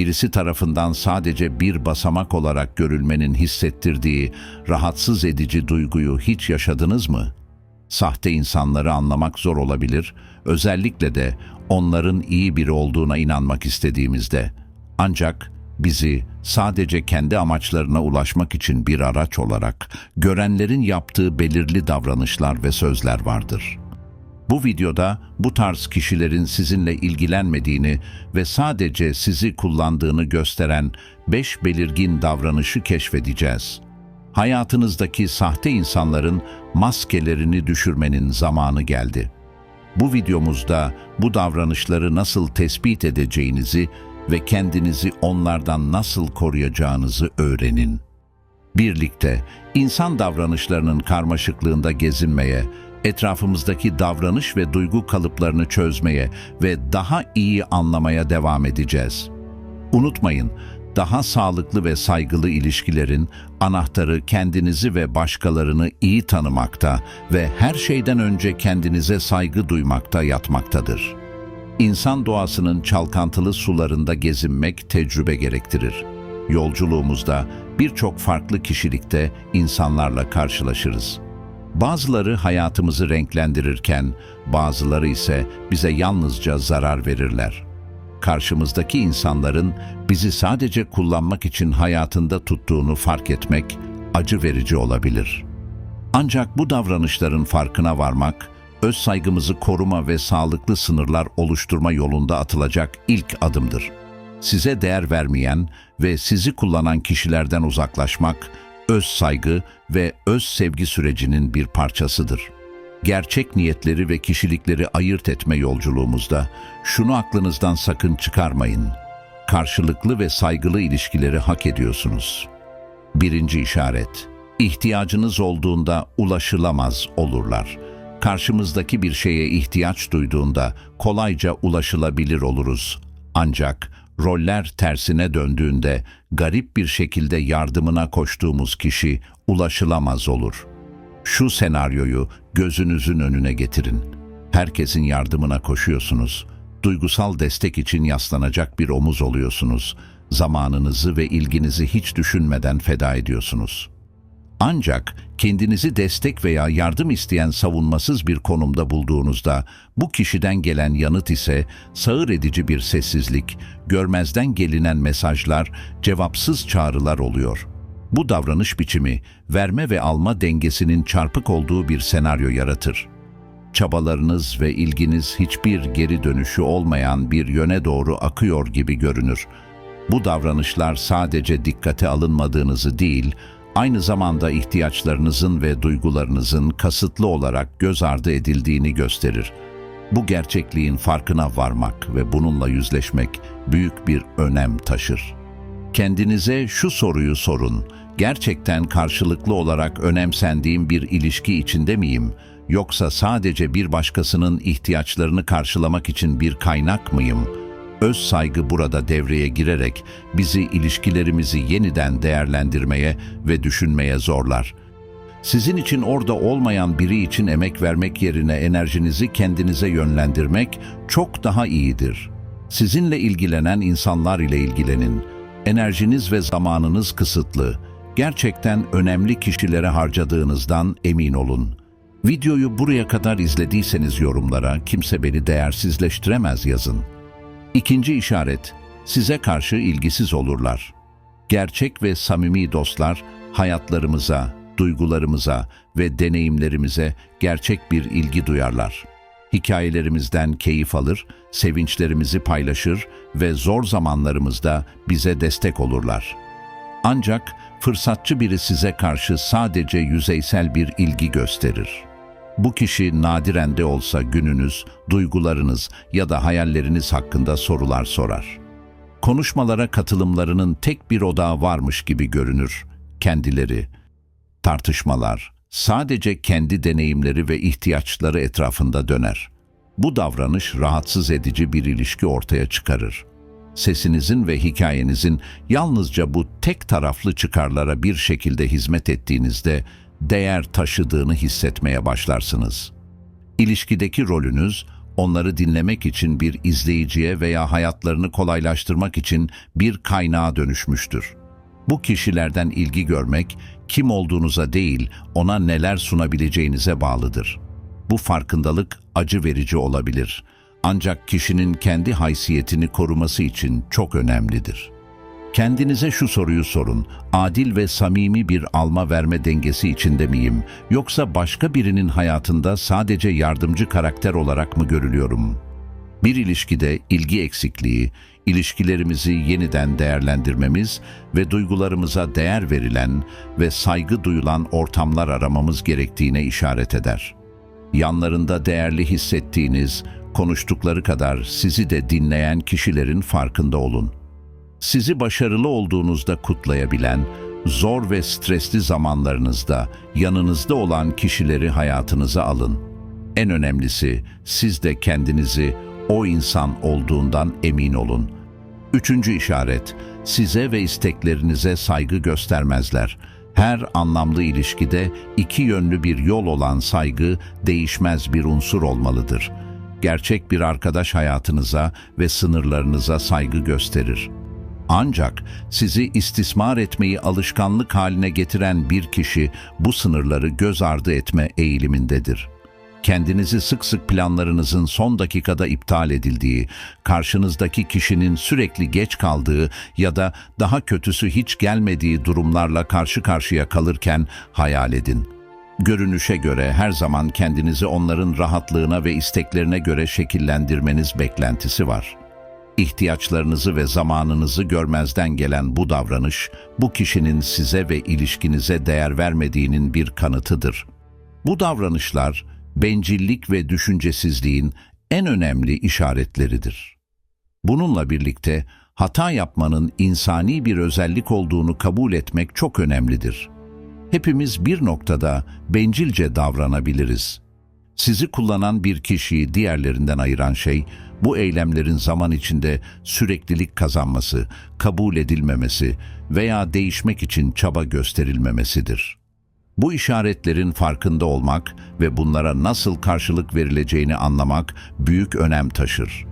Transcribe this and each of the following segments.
birisi tarafından sadece bir basamak olarak görülmenin hissettirdiği rahatsız edici duyguyu hiç yaşadınız mı? Sahte insanları anlamak zor olabilir, özellikle de onların iyi biri olduğuna inanmak istediğimizde. Ancak bizi sadece kendi amaçlarına ulaşmak için bir araç olarak görenlerin yaptığı belirli davranışlar ve sözler vardır. Bu videoda bu tarz kişilerin sizinle ilgilenmediğini ve sadece sizi kullandığını gösteren 5 belirgin davranışı keşfedeceğiz. Hayatınızdaki sahte insanların maskelerini düşürmenin zamanı geldi. Bu videomuzda bu davranışları nasıl tespit edeceğinizi ve kendinizi onlardan nasıl koruyacağınızı öğrenin. Birlikte insan davranışlarının karmaşıklığında gezinmeye, etrafımızdaki davranış ve duygu kalıplarını çözmeye ve daha iyi anlamaya devam edeceğiz. Unutmayın, daha sağlıklı ve saygılı ilişkilerin anahtarı kendinizi ve başkalarını iyi tanımakta ve her şeyden önce kendinize saygı duymakta yatmaktadır. İnsan doğasının çalkantılı sularında gezinmek tecrübe gerektirir. Yolculuğumuzda birçok farklı kişilikte insanlarla karşılaşırız. Bazıları hayatımızı renklendirirken, bazıları ise bize yalnızca zarar verirler. Karşımızdaki insanların bizi sadece kullanmak için hayatında tuttuğunu fark etmek acı verici olabilir. Ancak bu davranışların farkına varmak, öz saygımızı koruma ve sağlıklı sınırlar oluşturma yolunda atılacak ilk adımdır. Size değer vermeyen ve sizi kullanan kişilerden uzaklaşmak, öz saygı ve öz sevgi sürecinin bir parçasıdır. Gerçek niyetleri ve kişilikleri ayırt etme yolculuğumuzda şunu aklınızdan sakın çıkarmayın. Karşılıklı ve saygılı ilişkileri hak ediyorsunuz. Birinci işaret, ihtiyacınız olduğunda ulaşılamaz olurlar. Karşımızdaki bir şeye ihtiyaç duyduğunda kolayca ulaşılabilir oluruz. Ancak roller tersine döndüğünde garip bir şekilde yardımına koştuğumuz kişi ulaşılamaz olur. Şu senaryoyu gözünüzün önüne getirin. Herkesin yardımına koşuyorsunuz. Duygusal destek için yaslanacak bir omuz oluyorsunuz. Zamanınızı ve ilginizi hiç düşünmeden feda ediyorsunuz. Ancak kendinizi destek veya yardım isteyen savunmasız bir konumda bulduğunuzda bu kişiden gelen yanıt ise sağır edici bir sessizlik, görmezden gelinen mesajlar, cevapsız çağrılar oluyor. Bu davranış biçimi verme ve alma dengesinin çarpık olduğu bir senaryo yaratır. Çabalarınız ve ilginiz hiçbir geri dönüşü olmayan bir yöne doğru akıyor gibi görünür. Bu davranışlar sadece dikkate alınmadığınızı değil, aynı zamanda ihtiyaçlarınızın ve duygularınızın kasıtlı olarak göz ardı edildiğini gösterir. Bu gerçekliğin farkına varmak ve bununla yüzleşmek büyük bir önem taşır. Kendinize şu soruyu sorun: gerçekten karşılıklı olarak önemsendiğim bir ilişki içinde miyim? Yoksa sadece bir başkasının ihtiyaçlarını karşılamak için bir kaynak mıyım? Öz saygı burada devreye girerek bizi ilişkilerimizi yeniden değerlendirmeye ve düşünmeye zorlar. Sizin için orada olmayan biri için emek vermek yerine enerjinizi kendinize yönlendirmek çok daha iyidir. Sizinle ilgilenen insanlar ile ilgilenin. Enerjiniz ve zamanınız kısıtlı. Gerçekten önemli kişilere harcadığınızdan emin olun. Videoyu buraya kadar izlediyseniz yorumlara "kimse beni değersizleştiremez" yazın. İkinci işaret, size karşı ilgisiz olurlar. Gerçek ve samimi dostlar hayatlarımıza, duygularımıza ve deneyimlerimize gerçek bir ilgi duyarlar. Hikayelerimizden keyif alır, sevinçlerimizi paylaşır ve zor zamanlarımızda bize destek olurlar. Ancak fırsatçı biri size karşı sadece yüzeysel bir ilgi gösterir. Bu kişi nadiren de olsa gününüz, duygularınız ya da hayalleriniz hakkında sorular sorar. Konuşmalara katılımlarının tek bir odağı varmış gibi görünür: kendileri. Tartışmalar sadece kendi deneyimleri ve ihtiyaçları etrafında döner. Bu davranış rahatsız edici bir ilişki ortaya çıkarır. Sesinizin ve hikayenizin yalnızca bu tek taraflı çıkarlara bir şekilde hizmet ettiğinizde değer taşıdığını hissetmeye başlarsınız. İlişkideki rolünüz onları dinlemek için bir izleyiciye veya hayatlarını kolaylaştırmak için bir kaynağa dönüşmüştür. Bu kişilerden ilgi görmek, kim olduğunuza değil, ona neler sunabileceğinize bağlıdır. Bu farkındalık acı verici olabilir. Ancak kişinin kendi haysiyetini koruması için çok önemlidir. Kendinize şu soruyu sorun: adil ve samimi bir alma-verme dengesi içinde miyim, yoksa başka birinin hayatında sadece yardımcı karakter olarak mı görülüyorum? Bir ilişkide ilgi eksikliği, ilişkilerimizi yeniden değerlendirmemiz ve duygularımıza değer verilen ve saygı duyulan ortamlar aramamız gerektiğine işaret eder. Yanlarında değerli hissettiğiniz, konuştukları kadar sizi de dinleyen kişilerin farkında olun. Sizi başarılı olduğunuzda kutlayabilen, zor ve stresli zamanlarınızda yanınızda olan kişileri hayatınıza alın. En önemlisi, siz de kendinizi o insan olduğundan emin olun. Üçüncü işaret, size ve isteklerinize saygı göstermezler. Her anlamlı ilişkide iki yönlü bir yol olan saygı değişmez bir unsur olmalıdır. Gerçek bir arkadaş hayatınıza ve sınırlarınıza saygı gösterir. Ancak sizi istismar etmeyi alışkanlık haline getiren bir kişi bu sınırları göz ardı etme eğilimindedir. Kendinizi sık sık planlarınızın son dakikada iptal edildiği, karşınızdaki kişinin sürekli geç kaldığı ya da daha kötüsü hiç gelmediği durumlarla karşı karşıya kalırken hayal edin. Görünüşe göre her zaman kendinizi onların rahatlığına ve isteklerine göre şekillendirmeniz beklentisi var. İhtiyaçlarınızı ve zamanınızı görmezden gelen bu davranış, bu kişinin size ve ilişkinize değer vermediğinin bir kanıtıdır. Bu davranışlar, bencillik ve düşüncesizliğin en önemli işaretleridir. Bununla birlikte hata yapmanın insani bir özellik olduğunu kabul etmek çok önemlidir. Hepimiz bir noktada bencilce davranabiliriz. Sizi kullanan bir kişiyi diğerlerinden ayıran şey, bu eylemlerin zaman içinde süreklilik kazanması, kabul edilmemesi veya değişmek için çaba gösterilmemesidir. Bu işaretlerin farkında olmak ve bunlara nasıl karşılık verileceğini anlamak büyük önem taşır.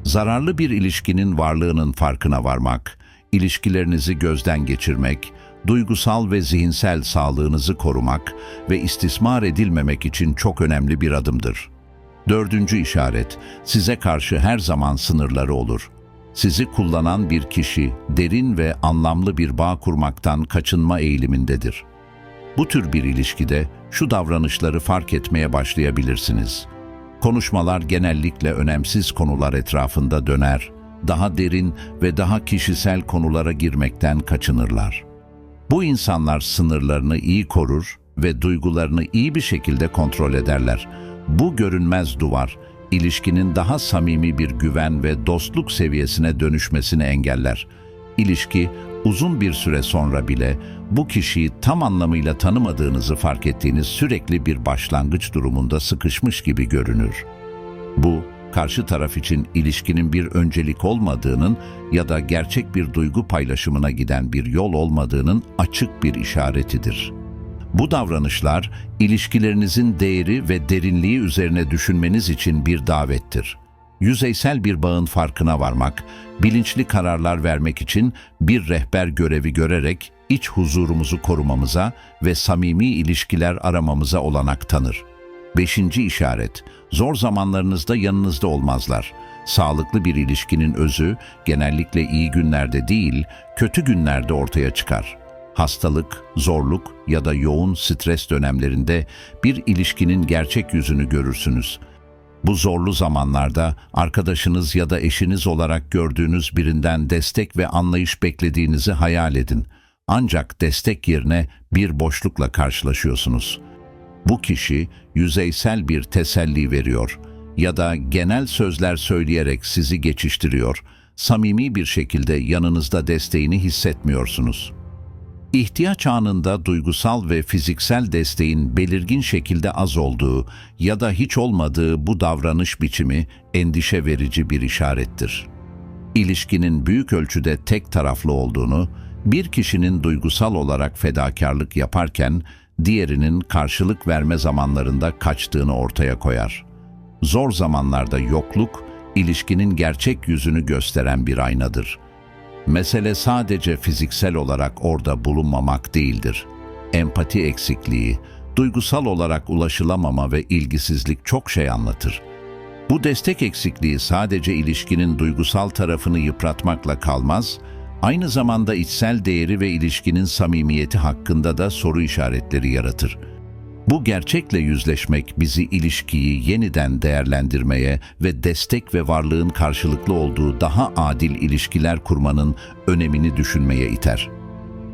Zararlı bir ilişkinin varlığının farkına varmak, ilişkilerinizi gözden geçirmek, duygusal ve zihinsel sağlığınızı korumak ve istismar edilmemek için çok önemli bir adımdır. Dördüncü işaret, size karşı her zaman sınırları olur. Sizi kullanan bir kişi, derin ve anlamlı bir bağ kurmaktan kaçınma eğilimindedir. Bu tür bir ilişkide şu davranışları fark etmeye başlayabilirsiniz. Konuşmalar genellikle önemsiz konular etrafında döner, daha derin ve daha kişisel konulara girmekten kaçınırlar. Bu insanlar sınırlarını iyi korur ve duygularını iyi bir şekilde kontrol ederler. Bu görünmez duvar, ilişkinin daha samimi bir güven ve dostluk seviyesine dönüşmesini engeller. İlişki, uzun bir süre sonra bile bu kişiyi tam anlamıyla tanımadığınızı fark ettiğiniz sürekli bir başlangıç durumunda sıkışmış gibi görünür. Bu, karşı taraf için ilişkinin bir öncelik olmadığının ya da gerçek bir duygu paylaşımına giden bir yol olmadığının açık bir işaretidir. Bu davranışlar, ilişkilerinizin değeri ve derinliği üzerine düşünmeniz için bir davettir. Yüzeysel bir bağın farkına varmak, bilinçli kararlar vermek için bir rehber görevi görerek iç huzurumuzu korumamıza ve samimi ilişkiler aramamıza olanak tanır. Beşinci işaret, zor zamanlarınızda yanınızda olmazlar. Sağlıklı bir ilişkinin özü genellikle iyi günlerde değil, kötü günlerde ortaya çıkar. Hastalık, zorluk ya da yoğun stres dönemlerinde bir ilişkinin gerçek yüzünü görürsünüz. Bu zorlu zamanlarda arkadaşınız ya da eşiniz olarak gördüğünüz birinden destek ve anlayış beklediğinizi hayal edin. Ancak destek yerine bir boşlukla karşılaşıyorsunuz. Bu kişi yüzeysel bir teselli veriyor ya da genel sözler söyleyerek sizi geçiştiriyor. Samimi bir şekilde yanınızda desteğini hissetmiyorsunuz. İhtiyaç anında duygusal ve fiziksel desteğin belirgin şekilde az olduğu ya da hiç olmadığı bu davranış biçimi endişe verici bir işarettir. İlişkinin büyük ölçüde tek taraflı olduğunu, bir kişinin duygusal olarak fedakarlık yaparken diğerinin karşılık verme zamanlarında kaçtığını ortaya koyar. Zor zamanlarda yokluk, ilişkinin gerçek yüzünü gösteren bir aynadır. Mesele sadece fiziksel olarak orada bulunmamak değildir. Empati eksikliği, duygusal olarak ulaşılamama ve ilgisizlik çok şey anlatır. Bu destek eksikliği sadece ilişkinin duygusal tarafını yıpratmakla kalmaz, aynı zamanda içsel değeri ve ilişkinin samimiyeti hakkında da soru işaretleri yaratır. Bu gerçekle yüzleşmek bizi ilişkiyi yeniden değerlendirmeye ve destek ve varlığın karşılıklı olduğu daha adil ilişkiler kurmanın önemini düşünmeye iter.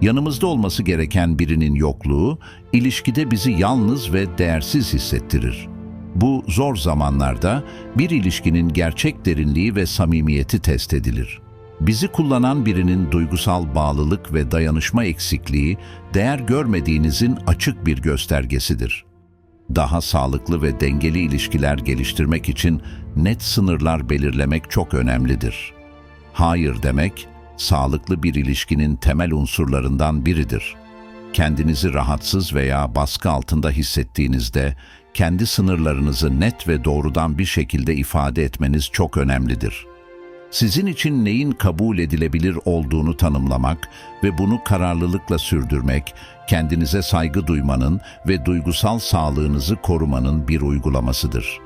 Yanımızda olması gereken birinin yokluğu, ilişkide bizi yalnız ve değersiz hissettirir. Bu zor zamanlarda bir ilişkinin gerçek derinliği ve samimiyeti test edilir. Bizi kullanan birinin duygusal bağlılık ve dayanışma eksikliği, değer görmediğinizin açık bir göstergesidir. Daha sağlıklı ve dengeli ilişkiler geliştirmek için net sınırlar belirlemek çok önemlidir. Hayır demek, sağlıklı bir ilişkinin temel unsurlarından biridir. Kendinizi rahatsız veya baskı altında hissettiğinizde, kendi sınırlarınızı net ve doğrudan bir şekilde ifade etmeniz çok önemlidir. Sizin için neyin kabul edilebilir olduğunu tanımlamak ve bunu kararlılıkla sürdürmek, kendinize saygı duymanın ve duygusal sağlığınızı korumanın bir uygulamasıdır.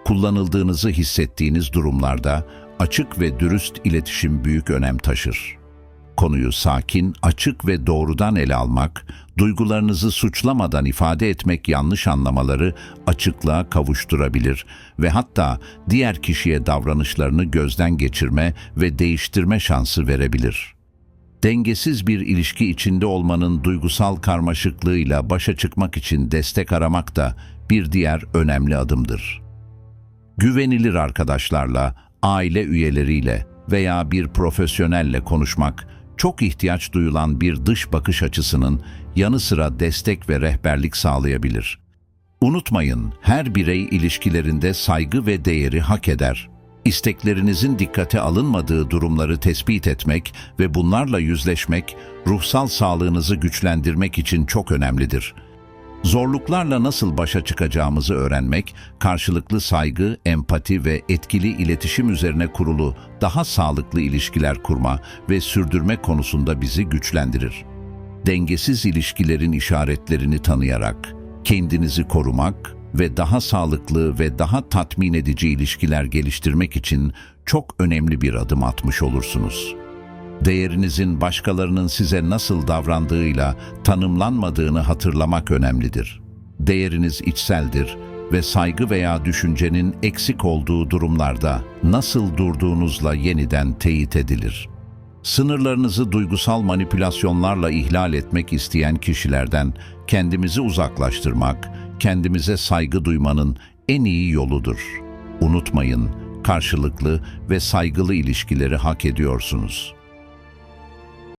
Kullanıldığınızı hissettiğiniz durumlarda açık ve dürüst iletişim büyük önem taşır. Konuyu sakin, açık ve doğrudan ele almak, duygularınızı suçlamadan ifade etmek yanlış anlamaları açıklığa kavuşturabilir ve hatta diğer kişiye davranışlarını gözden geçirme ve değiştirme şansı verebilir. Dengesiz bir ilişki içinde olmanın duygusal karmaşıklığıyla başa çıkmak için destek aramak da bir diğer önemli adımdır. Güvenilir arkadaşlarla, aile üyeleriyle veya bir profesyonelle konuşmak, çok ihtiyaç duyulan bir dış bakış açısının yanı sıra destek ve rehberlik sağlayabilir. Unutmayın, her birey ilişkilerinde saygı ve değeri hak eder. İsteklerinizin dikkate alınmadığı durumları tespit etmek ve bunlarla yüzleşmek, ruhsal sağlığınızı güçlendirmek için çok önemlidir. Zorluklarla nasıl başa çıkacağımızı öğrenmek, karşılıklı saygı, empati ve etkili iletişim üzerine kurulu daha sağlıklı ilişkiler kurma ve sürdürme konusunda bizi güçlendirir. Dengesiz ilişkilerin işaretlerini tanıyarak, kendinizi korumak ve daha sağlıklı ve daha tatmin edici ilişkiler geliştirmek için çok önemli bir adım atmış olursunuz. Değerinizin başkalarının size nasıl davrandığıyla tanımlanmadığını hatırlamak önemlidir. Değeriniz içseldir ve saygı veya düşüncenin eksik olduğu durumlarda nasıl durduğunuzla yeniden teyit edilir. Sınırlarınızı duygusal manipülasyonlarla ihlal etmek isteyen kişilerden kendimizi uzaklaştırmak, kendimize saygı duymanın en iyi yoludur. Unutmayın, karşılıklı ve saygılı ilişkileri hak ediyorsunuz.